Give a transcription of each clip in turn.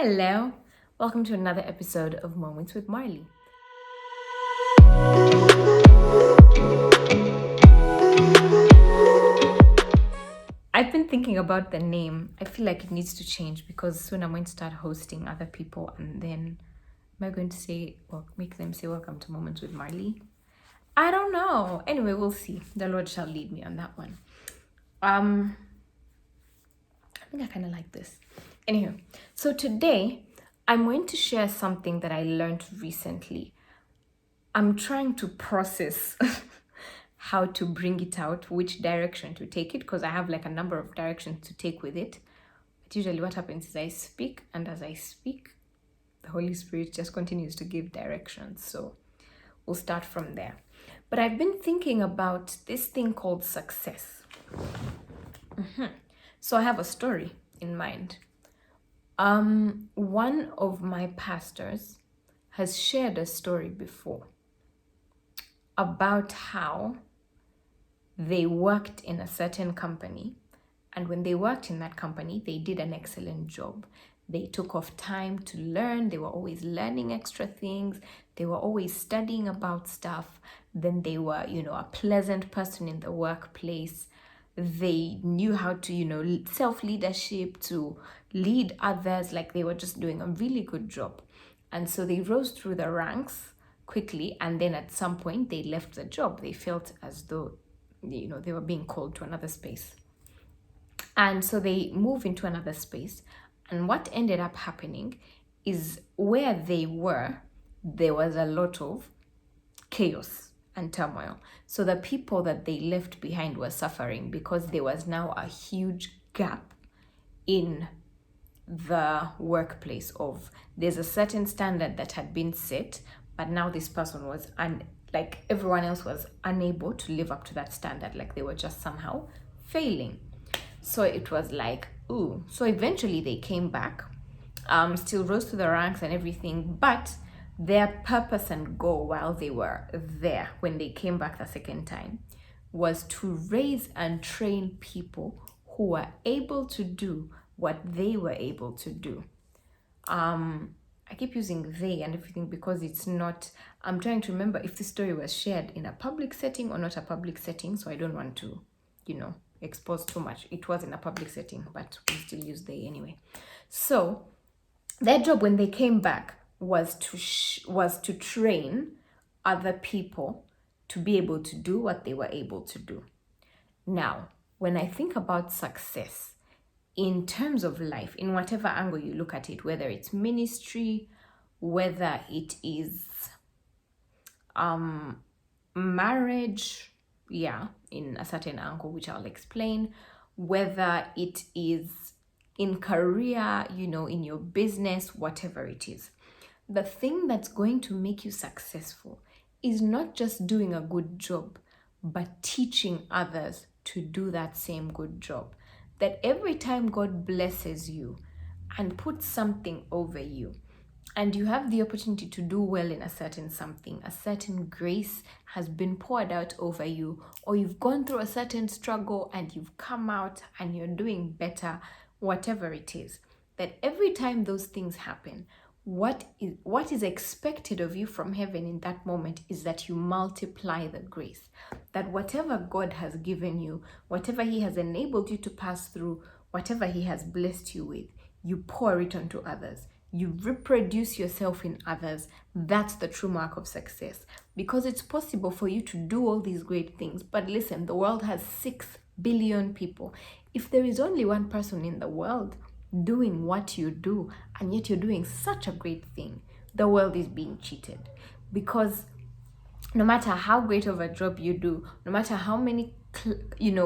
Hello, welcome to another episode of Moments with Marlie. I've been thinking about the name. I feel like it needs to change because soon I'm going to start hosting other people, and then am I going to say, make them say welcome to Moments with Marlie? I don't know. Anyway, we'll see. The Lord shall lead me on that one. I think I kind of like this. Anywho, so today I'm going to share something that I learned recently. I'm trying to process how to bring it out, which direction to take it, because I have like a number of directions to take with it. But usually what happens is I speak, and as I speak, the Holy Spirit just continues to give directions. So we'll start from there. But I've been thinking about this thing called success. So I have a story in mind. One of my pastors has shared a story before about how they worked in a certain company, and when they worked in that company, they did an excellent job. They took off time to learn. They were always learning extra things. They were always studying about stuff. Then they were, a pleasant person in the workplace. They knew how to, self-leadership, to lead others. Like, they were just doing a really good job. And so they rose through the ranks quickly, and then at some point they left the job. They felt as though, they were being called to another space. And so they move into another space. And what ended up happening is where they were, there was a lot of chaos and turmoil. So the people that they left behind were suffering because there was now a huge gap in the workplace of there's a certain standard that had been set, but now this person was like everyone else was unable to live up to that standard. Like, they were just somehow failing. So it was like, ooh. So eventually they came back, still rose to the ranks and everything, but their purpose and goal while they were there, when they came back the second time, was to raise and train people who were able to do what they were able to do. I keep using they and everything because it's not, I'm trying to remember if the story was shared in a public setting or not a public setting, so I don't want to, expose too much. It was in a public setting, but we still use they anyway. So their job when they came back was to train other people to be able to do what they were able to do. Now, when I think about success in terms of life, in whatever angle you look at it, whether it's ministry, whether it is marriage, in a certain angle, which I'll explain, whether it is in career, in your business, whatever it is. The thing that's going to make you successful is not just doing a good job, but teaching others to do that same good job. That every time God blesses you and puts something over you, and you have the opportunity to do well in a certain something, a certain grace has been poured out over you, or you've gone through a certain struggle and you've come out and you're doing better, whatever it is, that every time those things happen, what is expected of you from heaven in that moment is that you multiply the grace. That whatever God has given you, whatever He has enabled you to pass through, whatever He has blessed you with, you pour it onto others. You reproduce yourself in others. That's the true mark of success. Because it's possible for you to do all these great things. But listen, the world has 6 billion people. If there is only one person in the world doing what you do, and yet you're doing such a great thing, the world is being cheated. Because no matter how great of a job you do, no matter how many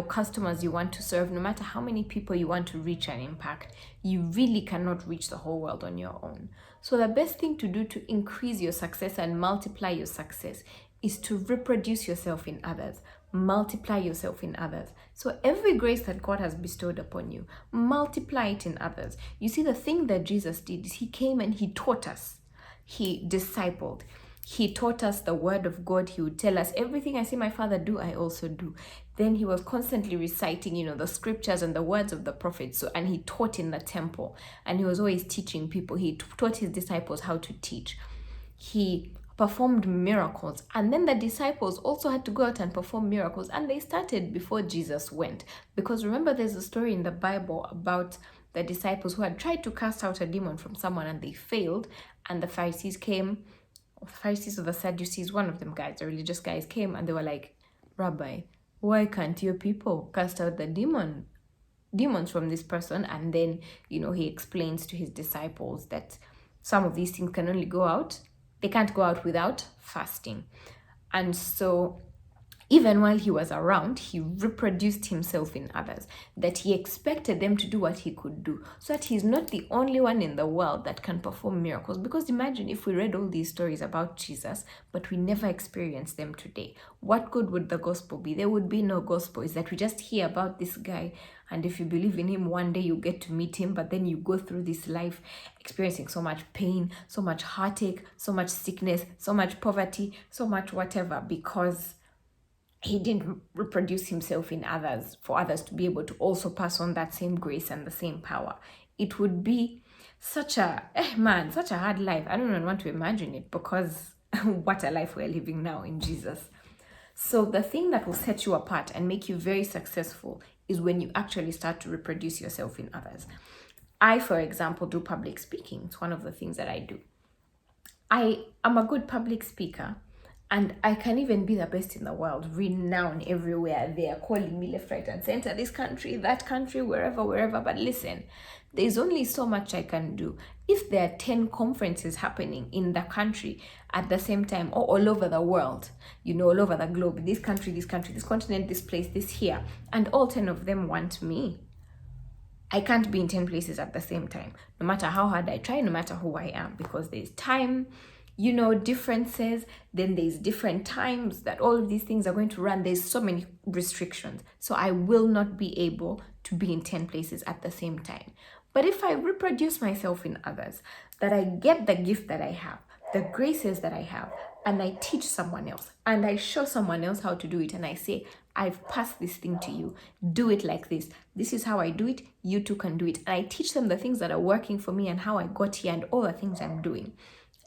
customers you want to serve, no matter how many people you want to reach and impact, you really cannot reach the whole world on your own. So the best thing to do to increase your success and multiply your success is to reproduce yourself in others, multiply yourself in others. So every grace that God has bestowed upon you, multiply it in others. You see, the thing that Jesus did is He came and He taught us. He discipled. He taught us the word of God. He would tell us, everything I see my father do, I also do. Then he was constantly reciting, the scriptures and the words of the prophets. So, and he taught in the temple, and he was always teaching people. He taught his disciples how to teach. He performed miracles, and then the disciples also had to go out and perform miracles, and they started before Jesus went. Because remember, there's a story in the Bible about the disciples who had tried to cast out a demon from someone and they failed, and the Pharisees came, or the Sadducees, one of them guys, the religious guys came, and they were like, Rabbi, why can't your people cast out the demons from this person? And then, he explains to his disciples that some of these things can only go out, they can't go out without fasting. And so even while he was around, he reproduced himself in others, that he expected them to do what he could do, so that he's not the only one in the world that can perform miracles. Because imagine if we read all these stories about Jesus, but we never experienced them today. What good would the gospel be? There would be no gospel. Is that we just hear about this guy, and if you believe in him, one day you get to meet him, but then you go through this life experiencing so much pain, so much heartache, so much sickness, so much poverty, so much whatever, because he didn't reproduce himself in others for others to be able to also pass on that same grace and the same power. It would be such a hard life. I don't even want to imagine it, because what a life we're living now in Jesus. So the thing that will set you apart and make you very successful is when you actually start to reproduce yourself in others. I, for example, do public speaking. It's one of the things that I do. I am a good public speaker, and I can even be the best in the world, renowned everywhere. They are calling me left, right, and center, this country, that country, wherever. But listen, there's only so much I can do. If there are 10 conferences happening in the country at the same time, or all over the world, all over the globe, this country, this continent, this place, this here, and all 10 of them want me, I can't be in 10 places at the same time, no matter how hard I try, no matter who I am, because there's time, differences, then there's different times that all of these things are going to run. There's so many restrictions. So I will not be able to be in 10 places at the same time. But if I reproduce myself in others, that I get the gift that I have, the graces that I have, and I teach someone else, and I show someone else how to do it, and I say, I've passed this thing to you, do it like this. This is how I do it, you too can do it. And I teach them the things that are working for me and how I got here and all the things I'm doing.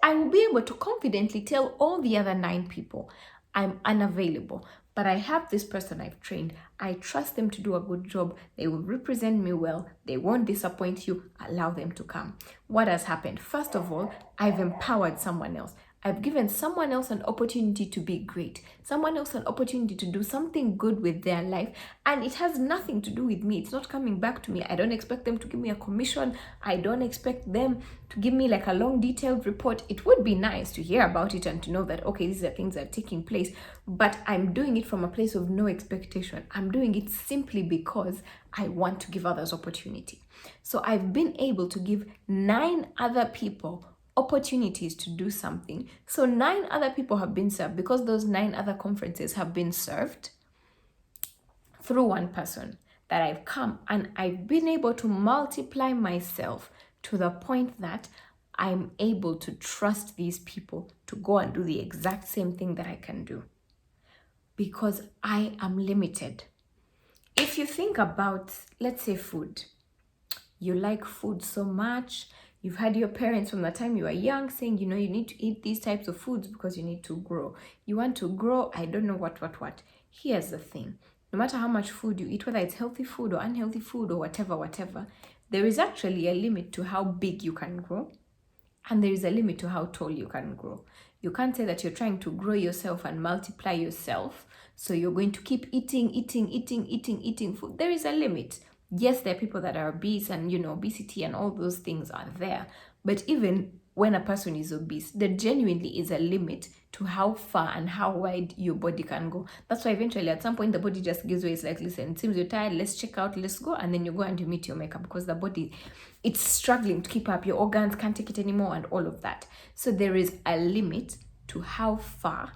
I will be able to confidently tell all the other 9 people, I'm unavailable, but I have this person I've trained. I trust them to do a good job. They will represent me well. They won't disappoint you. Allow them to come. What has happened? First of all, I've empowered someone else. I've given someone else an opportunity to be great, someone else an opportunity to do something good with their life, and it has nothing to do with me. It's not coming back to me. I don't expect them to give me a commission. I don't expect them to give me like a long detailed report. It would be nice to hear about it and to know that, okay, these are things that are taking place, but I'm doing it from a place of no expectation. I'm doing it simply because I want to give others opportunity. So I've been able to give 9 other people opportunities to do something. So 9 other people have been served, because those 9 other conferences have been served through one person that I've come, and I've been able to multiply myself to the point that I'm able to trust these people to go and do the exact same thing that I can do, because I am limited. If you think about, let's say, food, you like food so much. You've had your parents from the time you were young saying, you need to eat these types of foods because you need to grow. You want to grow, I don't know what. Here's the thing. No matter how much food you eat, whether it's healthy food or unhealthy food or whatever, there is actually a limit to how big you can grow. And there is a limit to how tall you can grow. You can't say that you're trying to grow yourself and multiply yourself, so you're going to keep eating food. There is a limit. Yes, there are people that are obese, and obesity and all those things are there. But even when a person is obese, there genuinely is a limit to how far and how wide your body can go. That's why eventually at some point the body just gives way. It's like, listen, it seems you're tired, let's check out, let's go. And then you go and you meet your makeup, because the body, it's struggling to keep up. Your organs can't take it anymore and all of that. So there is a limit to how far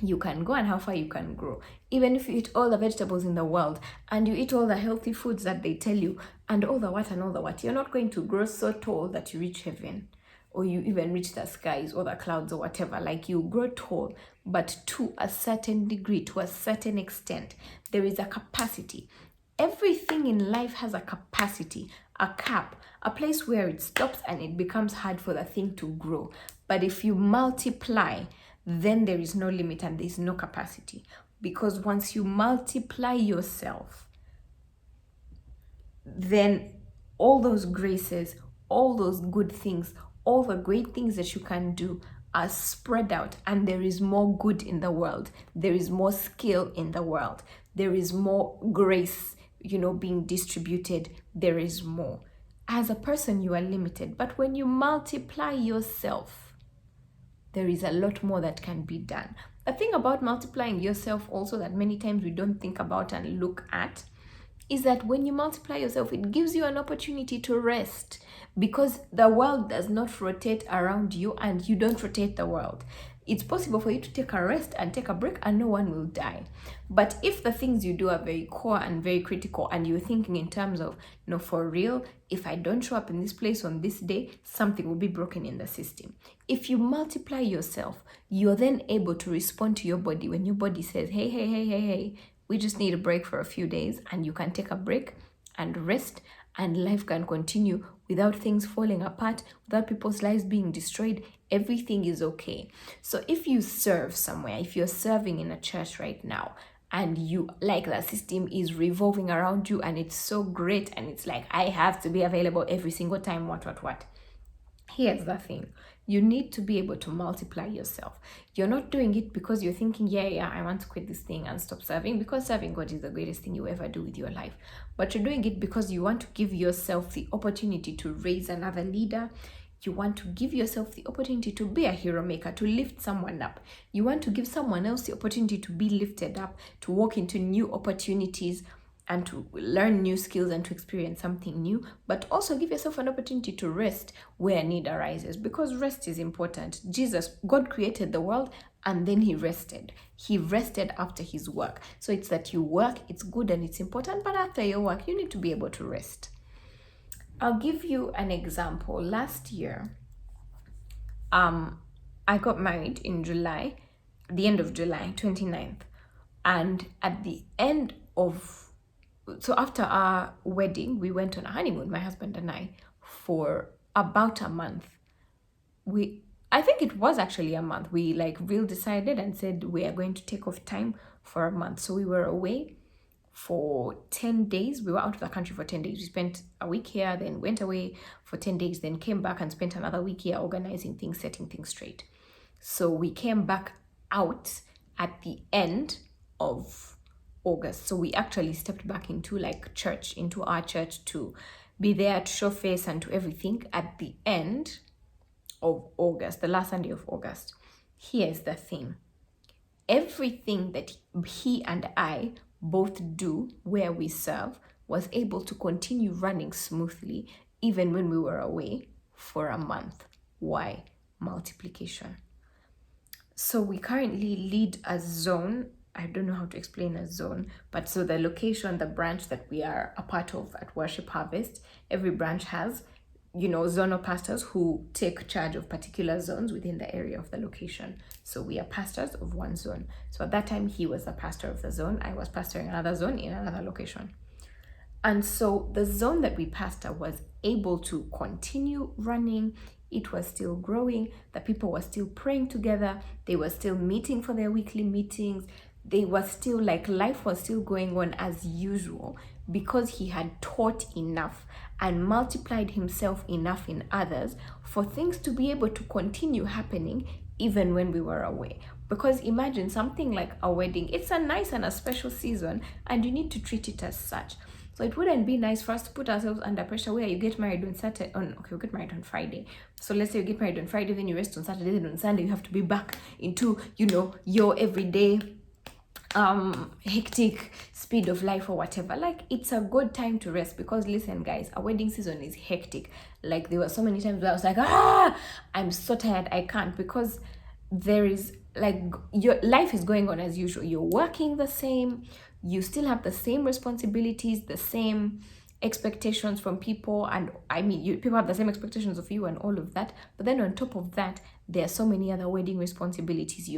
you can go and how far you can grow. Even if you eat all the vegetables in the world and you eat all the healthy foods that they tell you and all the what, you're not going to grow so tall that you reach heaven, or you even reach the skies or the clouds or whatever. Like, you grow tall, but to a certain degree, to a certain extent, there is a capacity. Everything in life has a capacity, a cap, a place where it stops and it becomes hard for the thing to grow. But if you multiply, then there is no limit and there is no capacity. Because once you multiply yourself, then all those graces, all those good things, all the great things that you can do are spread out, and there is more good in the world. There is more skill in the world. There is more grace, being distributed. There is more. As a person, you are limited, but when you multiply yourself, there is a lot more that can be done. The thing about multiplying yourself also that many times we don't think about and look at is that when you multiply yourself, it gives you an opportunity to rest, because the world does not rotate around you and you don't rotate the world. It's possible for you to take a rest and take a break and no one will die. But if the things you do are very core and very critical, and you're thinking in terms of, no, for real, if I don't show up in this place on this day, something will be broken in the system. If you multiply yourself, you're then able to respond to your body when your body says, hey, we just need a break for a few days, and you can take a break and rest, and life can continue without things falling apart, without people's lives being destroyed. Everything is okay. So if you serve somewhere, if you're serving in a church right now, and you like the system is revolving around you and it's so great, and it's like, I have to be available every single time, what. Here's the thing. You need to be able to multiply yourself. You're not doing it because you're thinking, yeah, I want to quit this thing and stop serving, because serving God is the greatest thing you ever do with your life. But you're doing it because you want to give yourself the opportunity to raise another leader. You want to give yourself the opportunity to be a hero maker, to lift someone up. You want to give someone else the opportunity to be lifted up, to walk into new opportunities, and to learn new skills and to experience something new, but also give yourself an opportunity to rest where need arises, because rest is important. God created the world and then he rested. He rested after his work. So it's that you work, it's good and it's important, but after your work, you need to be able to rest. I'll give you an example. Last year, I got married in July, the end of July, 29th. And at the end of so after our wedding, we went on a honeymoon, my husband and I, for about a month. I think it was actually a month. We real decided and said we are going to take off time for a month. So we were away for 10 days. We were out of the country for 10 days. We spent a week here, then went away for 10 days, then came back and spent another week here organizing things, setting things straight. So we came back out at the end of August. So we actually stepped back into our church to be there, to show face and to everything at the end of August, the last Sunday of August. Here's the thing. Everything that he and I both do where we serve was able to continue running smoothly even when we were away for a month. Why? Multiplication. So we currently lead a zone. I don't know how to explain a zone, but so the location, the branch that we are a part of at Worship Harvest, every branch has, zonal pastors who take charge of particular zones within the area of the location. So we are pastors of one zone. So at that time, he was the pastor of the zone. I was pastoring another zone in another location. And so the zone that we pastor was able to continue running. It was still growing. The people were still praying together. They were still meeting for their weekly meetings. They were still life was still going on as usual, because he had taught enough and multiplied himself enough in others for things to be able to continue happening even when we were away. Because imagine something like a wedding. It's a nice and a special season, and you need to treat it as such. So it wouldn't be nice for us to put ourselves under pressure where you get married on Saturday. You get married on Friday. So let's say you get married on Friday, then you rest on Saturday, then on Sunday you have to be back into, your everyday hectic speed of life or whatever. It's a good time to rest, because listen guys, a wedding season is hectic. There were so many times where I was like, I'm so tired, I can't, because there is your life is going on as usual. You're working the same, you still have the same responsibilities, the same expectations from people, and I mean, people have the same expectations of you and all of that. But then on top of that, there are so many other wedding responsibilities.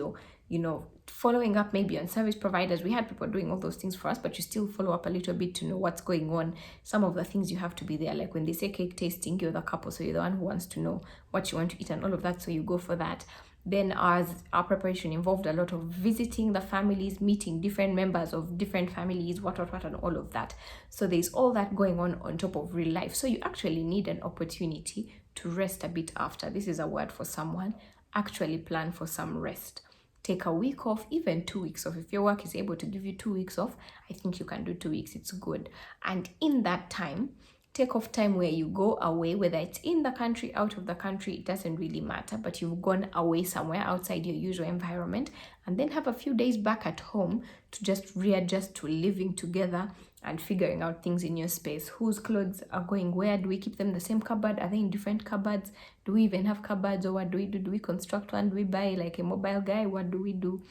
Following up maybe on service providers. We had people doing all those things for us, but you still follow up a little bit to know what's going on. Some of the things you have to be there, like when they say cake tasting, you're the couple, so you're the one who wants to know what you want to eat and all of that, so you go for that. Then our preparation involved a lot of visiting the families, meeting different members of different families, what, and all of that. So there's all that going on top of real life. So you actually need an opportunity to rest a bit after. This is a word for someone. Actually plan for some rest. Take a week off, even 2 weeks off. If your work is able to give you 2 weeks off, I think you can do 2 weeks. It's good. And in that time, take off time where you go away, whether it's in the country, out of the country, it doesn't really matter, but you've gone away somewhere outside your usual environment, and then have a few days back at home to just readjust to living together and figuring out things in your space. Whose clothes are going where? Do we keep them in the same cupboard? Are they in different cupboards? Do we even have cupboards, or what do we do? Do we construct one? Do we buy like a mobile guy? What do we do?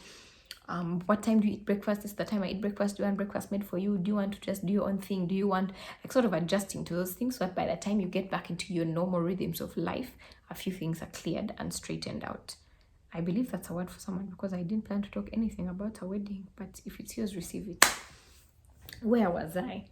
What time do you eat breakfast? This is the time I eat breakfast. Do you want breakfast made for you? Do you want to just do your own thing? Do you want, like, sort of adjusting to those things, so that by the time you get back into your normal rhythms of life, a few things are cleared and straightened out. I believe that's a word for someone, because I didn't plan to talk anything about a wedding, but if it's yours, receive it. Where was I?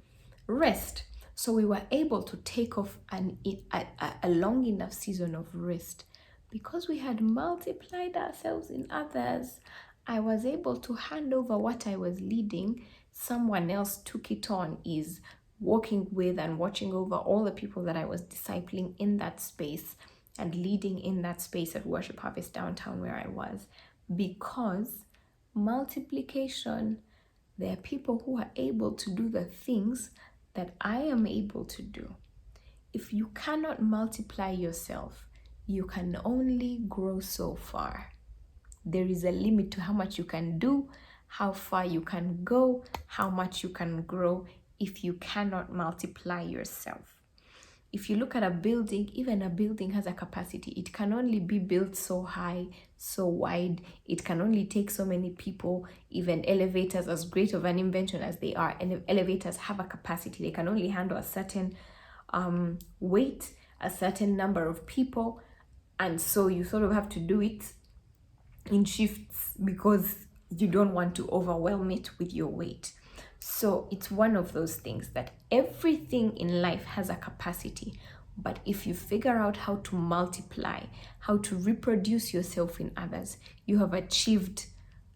Rest. So we were able to take off a long enough season of rest because we had multiplied ourselves in others. I was able to hand over what I was leading. Someone else took it on, is walking with and watching over all the people that I was discipling in that space and leading in that space at Worship Harvest downtown where I was. Because multiplication, there are people who are able to do the things that I am able to do. If you cannot multiply yourself, you can only grow so far. There is a limit to how much you can do, how far you can go, how much you can grow if you cannot multiply yourself. If you look at a building, even a building has a capacity. It can only be built so high, so wide. It can only take so many people. Even elevators, as great of an invention as they are, and elevators have a capacity. They can only handle a certain weight, a certain number of people. And so you sort of have to do it in shifts because you don't want to overwhelm it with your weight. So it's one of those things that everything in life has a capacity, but if you figure out how to multiply, how to reproduce yourself in others, you have achieved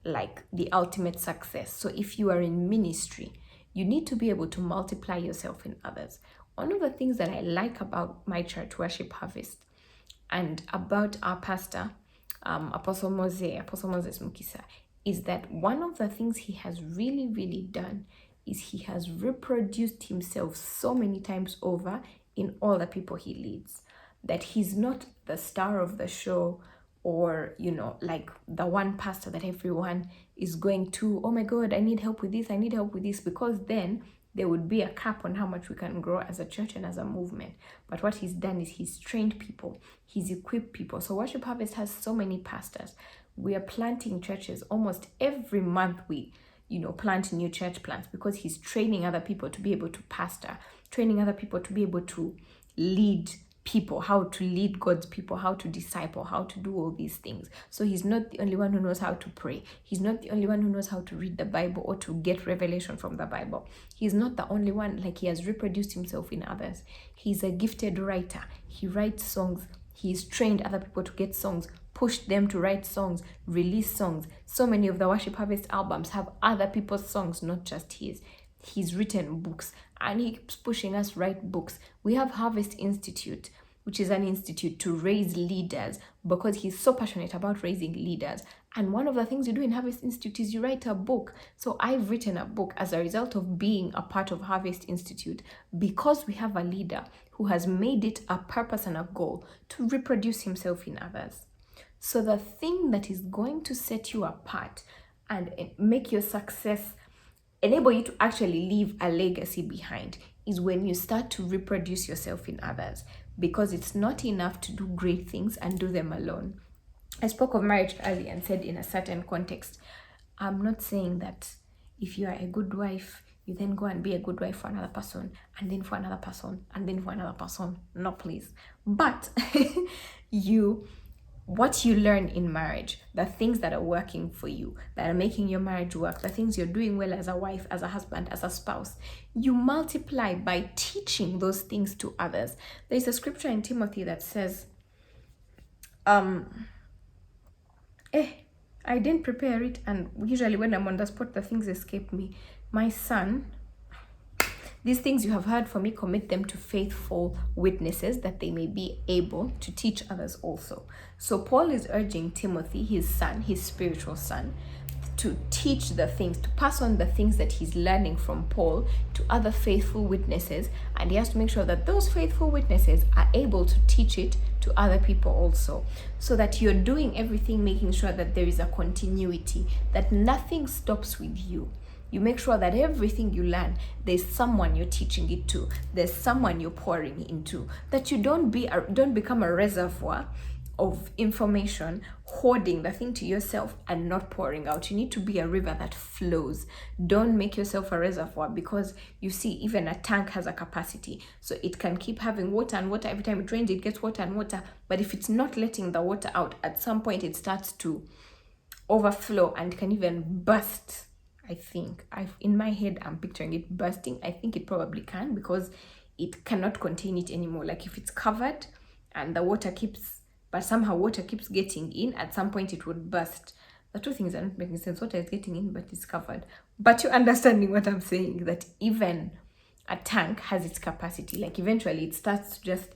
like the ultimate success. So if you are in ministry, you need to be able to multiply yourself in others. One of the things that I like about my church, Worship Harvest, and about our pastor, Apostle Moses Mukisa, is that one of the things he has really, really done is he has reproduced himself so many times over in all the people he leads, that he's not the star of the show, or, like the one pastor that everyone is going to, oh my God, I need help with this, because then there would be a cap on how much we can grow as a church and as a movement. But what he's done is he's trained people, he's equipped people. So Worship Harvest has so many pastors. We are planting churches almost every month. We plant new church plants because he's training other people to be able to pastor, training other people to be able to lead people, how to lead God's people, how to disciple, how to do all these things. So he's not the only one who knows how to pray. He's not the only one who knows how to read the Bible or to get revelation from the Bible. He's not the only one. Like, he has reproduced himself in others. He's a gifted writer. He writes songs. He's trained other people to get songs, pushed them to write songs, release songs. So many of the Worship Harvest albums have other people's songs, not just his. He's written books, and he keeps pushing us write books. We have Harvest Institute, which is an institute to raise leaders, because he's so passionate about raising leaders. And one of the things you do in Harvest Institute is you write a book. So I've written a book as a result of being a part of Harvest Institute, because we have a leader who has made it a purpose and a goal to reproduce himself in others. So the thing that is going to set you apart and make your success, enable you to actually leave a legacy behind, is when you start to reproduce yourself in others, because it's not enough to do great things and do them alone. I spoke of marriage earlier and said, in a certain context, I'm not saying that if you are a good wife, you then go and be a good wife for another person, and then for another person, and then for another person. No, please. But what you learn in marriage, the things that are working for you, that are making your marriage work, the things you're doing well as a wife, as a husband, as a spouse, you multiply by teaching those things to others. There's a scripture in Timothy that says, I didn't prepare it, and usually when I'm on the spot, the things escape me. My son, these things you have heard from me, commit them to faithful witnesses, that they may be able to teach others also. So Paul is urging Timothy, his son, his spiritual son, to teach the things, to pass on the things that he's learning from Paul to other faithful witnesses, and he has to make sure that those faithful witnesses are able to teach it to other people also, so that you're doing everything, making sure that there is a continuity, that nothing stops with you. You make sure that everything you learn, there's someone you're teaching it to, there's someone you're pouring into, that you don't become a reservoir of information, hoarding the thing to yourself and not pouring out. You need to be a river that flows. Don't make yourself a reservoir, because you see, even a tank has a capacity, so it can keep having water and water. Every time it rains, it gets water and water, but if it's not letting the water out, at some point it starts to overflow and can even burst. I think in my head, I'm picturing it bursting. I think it probably can, because it cannot contain it anymore. Like if it's covered and the water keeps, but somehow water keeps getting in, at some point it would burst. The two things are not making sense. Water is getting in, but it's covered. But you're understanding what I'm saying, that even a tank has its capacity. Like eventually it starts to just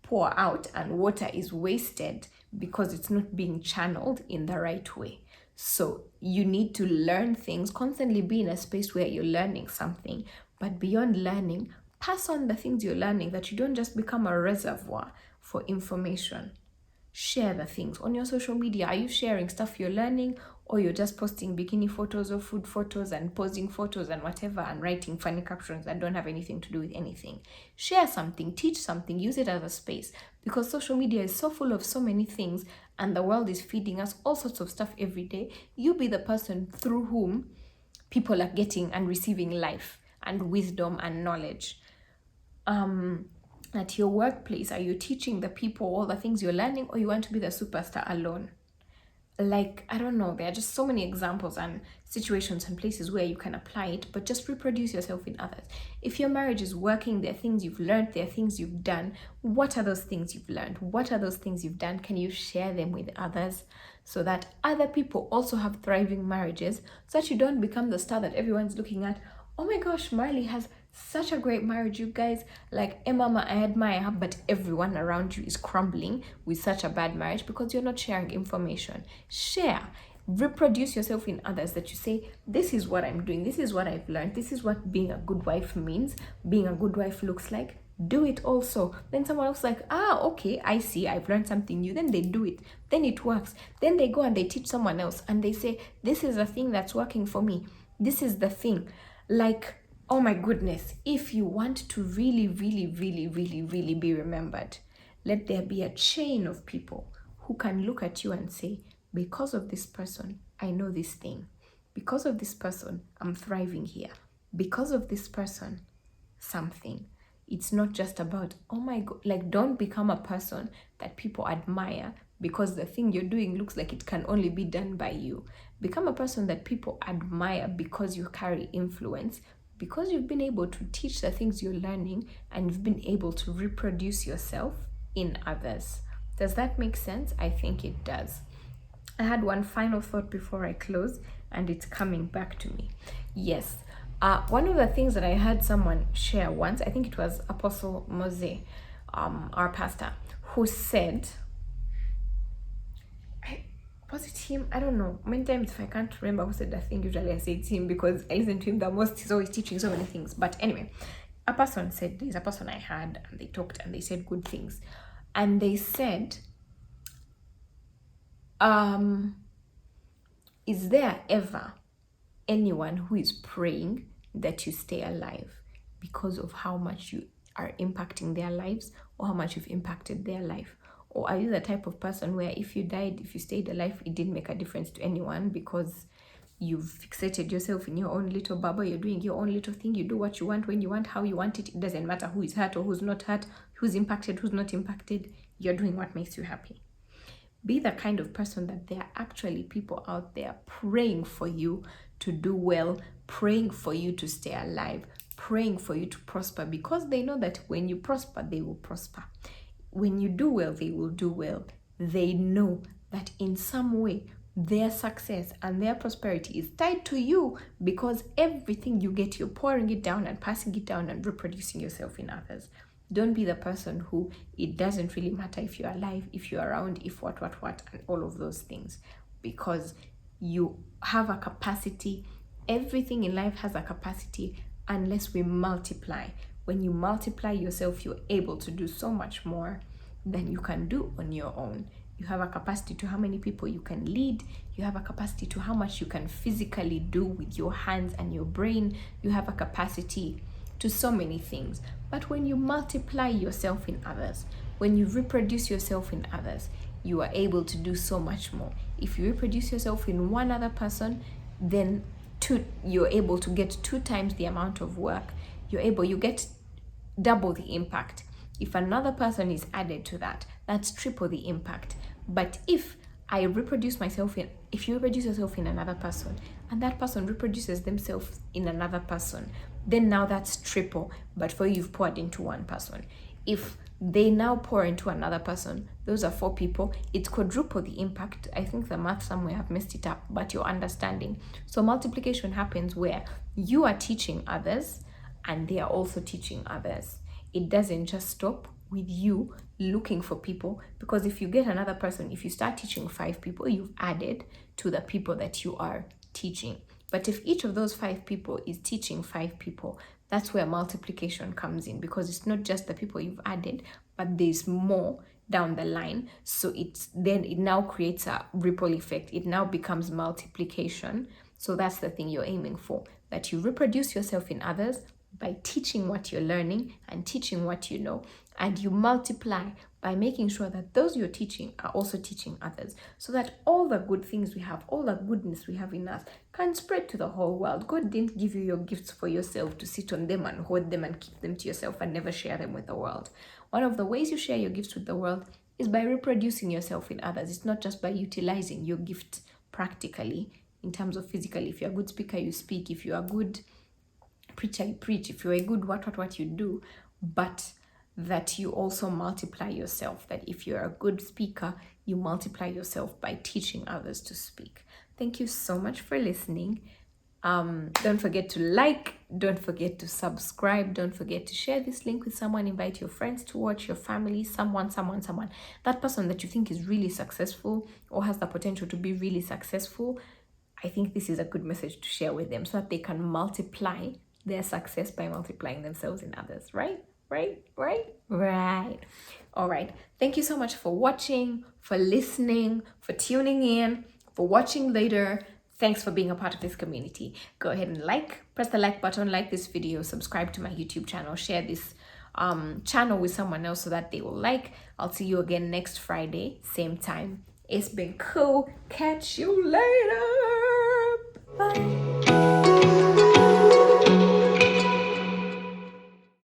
pour out and water is wasted because it's not being channeled in the right way. So you need to learn things, constantly be in a space where you're learning something, but beyond learning, pass on the things you're learning, that you don't just become a reservoir for information. Share the things on your social media. Are you sharing stuff you're learning, or you're just posting bikini photos or food photos and posing photos and whatever and writing funny captions that don't have anything to do with anything? Share something, teach something, use it as a space, because social media is so full of so many things and the world is feeding us all sorts of stuff every day. You be the person through whom people are getting and receiving life and wisdom and knowledge. At your workplace, are you teaching the people all the things you're learning, or you want to be the superstar alone? Like, I don't know, there are just so many examples and situations and places where you can apply it, but just reproduce yourself in others. If your marriage is working, there are things you've learned, there are things you've done. What are those things you've learned? What are those things you've done? Can you share them with others, so that other people also have thriving marriages, so that you don't become the star that everyone's looking at? Oh my gosh, Marlie has such a great marriage, you guys. Like, Mama, I admire her, but everyone around you is crumbling with such a bad marriage because you're not sharing information. Share, reproduce yourself in others, that you say, this is what I'm doing, this is what I've learned, this is what being a good wife means, being a good wife looks like. Do it also. Then someone else like, okay, I see, I've learned something new. Then they do it, then it works. Then they go and they teach someone else and they say, this is the thing that's working for me, this is the thing. Like, oh my goodness, if you want to really, really, really, really, really be remembered, let there be a chain of people who can look at you and say, because of this person, I know this thing. Because of this person, I'm thriving here. Because of this person, something. It's not just about, oh my God, like, don't become a person that people admire because the thing you're doing looks like it can only be done by you. Become a person that people admire because you carry influence, because you've been able to teach the things you're learning, and you've been able to reproduce yourself in others. Does that make sense? I think it does. I had one final thought before I close, and it's coming back to me. Yes, one of the things that I heard someone share once, I think it was Apostle Mose, our pastor, who said, was it him? I don't know. Many times if I can't remember who said the thing, usually I say it's him because I listen to him the most. He's always teaching so many things. But anyway, a person said, there's a person I had, and they talked and they said good things. And they said, is there ever anyone who is praying that you stay alive because of how much you are impacting their lives, or how much you've impacted their life? Or are you the type of person where if you died, if you stayed alive, it didn't make a difference to anyone because You've fixated yourself in your own little bubble. You're doing your own little thing. You do what you want, when you want, how you want it. It doesn't matter who is hurt or who's not hurt, who's impacted, who's not impacted. You're doing what makes you happy. Be the kind of person that there are actually people out there praying for you to do well, praying for you to stay alive, praying for you to prosper, because they know that when you prosper, they will prosper. When you do well, they will do well. They know that in some way, their success and their prosperity is tied to you, because everything you get, you're pouring it down and passing it down and reproducing yourself in others. Don't be the person who it doesn't really matter if you're alive, if you're around, if what, and all of those things, because you have a capacity. Everything in life has a capacity unless we multiply. When you multiply yourself, you're able to do so much more than you can do on your own. You have a capacity to how many people you can lead. You have a capacity to how much you can physically do with your hands and your brain. You have a capacity to so many things. But when you multiply yourself in others, when you reproduce yourself in others, you are able to do so much more. If you reproduce yourself in one other person, then you're able to get 2 times the amount of work. You get double the impact. If another person is added to that, that's triple the impact. But if you reproduce yourself in another person, and that person reproduces themselves in another person, then now that's triple. But for you've poured into one person. If they now pour into another person, those are 4 people, it's quadruple the impact. I think the math somewhere have messed it up, but you're understanding. So multiplication happens where you are teaching others and they are also teaching others. It doesn't just stop with you looking for people, because if you get another person, if you start teaching 5 people, you've added to the people that you are teaching. But if each of those 5 people is teaching 5 people, that's where multiplication comes in, because it's not just the people you've added, but there's more down the line. So it now creates a ripple effect. It now becomes multiplication. So that's the thing you're aiming for, that you reproduce yourself in others by teaching what you're learning and teaching what you know, and you multiply by making sure that those you're teaching are also teaching others, so that all the good things we have, all the goodness we have in us can spread to the whole world. God didn't give you your gifts for yourself to sit on them and hoard them and keep them to yourself and never share them with the world. One of the ways you share your gifts with the world is by reproducing yourself in others. It's not just by utilizing your gift practically in terms of physically. If you're a good speaker, you speak. If you're a good preacher, you preach. If you're a good what you do, but that you also multiply yourself. That if you're a good speaker, you multiply yourself by teaching others to speak. Thank you so much for listening. Don't forget to like, don't forget to subscribe, don't forget to share this link with someone, invite your friends to watch, your family, someone, that person that you think is really successful or has the potential to be really successful. I think this is a good message to share with them so that they can multiply their success by multiplying themselves in others, right? All right. Thank you so much for watching, for listening, for tuning in, for watching later. Thanks for being a part of this community. Go ahead and press the like button, like this video, subscribe to my YouTube channel, share this channel with someone else so that they will like. I'll see you again next Friday, same time. It's been cool. Catch you later. Bye.